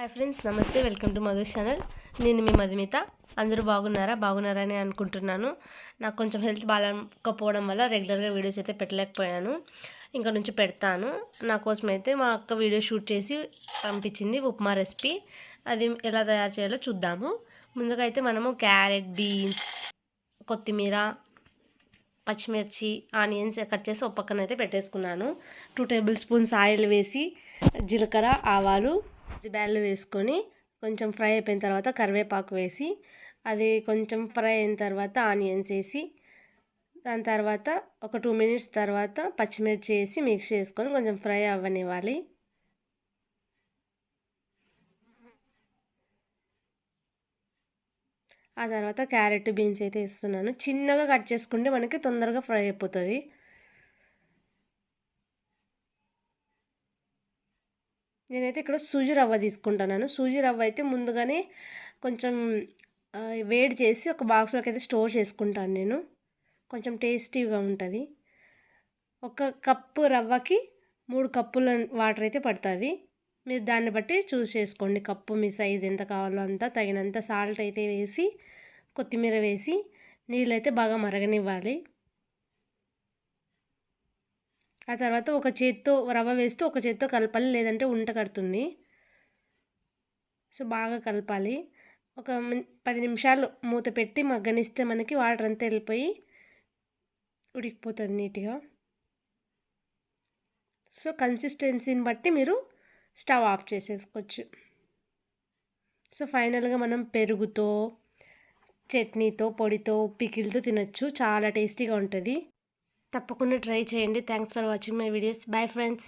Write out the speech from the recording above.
Hi friends, నమస్తే. Welcome to Madhu channel. నేను మీ మధుమిత. అందరూ బాగున్నారని అనుకుంటున్నాను. నాకు కొంచెం హెల్త్ బాగాలేకపోవడం వల్ల రెగ్యులర్గా వీడియోస్ అయితే పెట్టలేకపోయాను. ఇంకా నుంచి పెడతాను. నా కోసం అయితే మా అక్క వీడియో షూట్ చేసి పంపించింది, ఉప్మా రెసిపీ. అది ఎలా తయారు చేయాలో చూద్దాము. ముందుగా అయితే మనము క్యారెట్, బీన్స్, కొత్తిమీర, పచ్చిమిర్చి, ఆనియన్స్ కట్ చేసి ఒక పక్కన అయితే పెట్టేసుకున్నాను. 2 టేబుల్ స్పూన్స్ ఆయిల్ వేసి జీలకర్ర, ఆవాలు, బ్యాళ్ళు వేసుకొని కొంచెం ఫ్రై అయిపోయిన తర్వాత కరివేపాకు వేసి, అది కొంచెం ఫ్రై అయిన తర్వాత ఆనియన్స్ వేసి, దాని తర్వాత ఒక 2 మినిట్స్ తర్వాత పచ్చిమిర్చి వేసి మిక్స్ చేసుకొని కొంచెం ఫ్రై అవ్వనివ్వాలి. ఆ తర్వాత క్యారెట్, బీన్స్ అయితే వేస్తున్నాను. చిన్నగా కట్ చేసుకుంటే మనకి తొందరగా ఫ్రై అయిపోతుంది. నేనైతే ఇక్కడ సూజీ రవ్వ తీసుకుంటున్నాను. సూజీ రవ్వ అయితే ముందుగానే కొంచెం వేడి చేసి ఒక బాక్స్లోకి అయితే స్టోర్ చేసుకుంటాను నేను. కొంచెం టేస్టీగా ఉంటుంది. 1 కప్పు రవ్వకి 3 కప్పుల వాటర్ అయితే పడుతుంది. మీరు దాన్ని బట్టి చూస్ చేసుకోండి. కప్పు మీ సైజ్ ఎంత కావాలో అంత తగినంత సాల్ట్ అయితే వేసి, కొత్తిమీర వేసి నీళ్ళు అయితే బాగా మరగనివ్వాలి. ఆ తర్వాత ఒక చేత్తో రవ్వ వేస్తూ ఒక చేత్తో కలపాలి, లేదంటే ఉంట కడుతుంది. సో బాగా కలపాలి. ఒక 10 నిమిషాలు మూత పెట్టి మగ్గనిస్తే మనకి వాటర్ అంతా వెళ్ళిపోయి ఉడికిపోతుంది నీట్గా. సో కన్సిస్టెన్సీని బట్టి మీరు స్టవ్ ఆఫ్ చేసేసుకోవచ్చు. సో ఫైనల్గా మనం పెరుగుతో, చట్నీతో, పొడితో, పికిల్తో తినచ్చు. చాలా టేస్టీగా ఉంటుంది. తప్పకుండా ట్రై చేయండి. Thanks for watching my videos. Bye friends.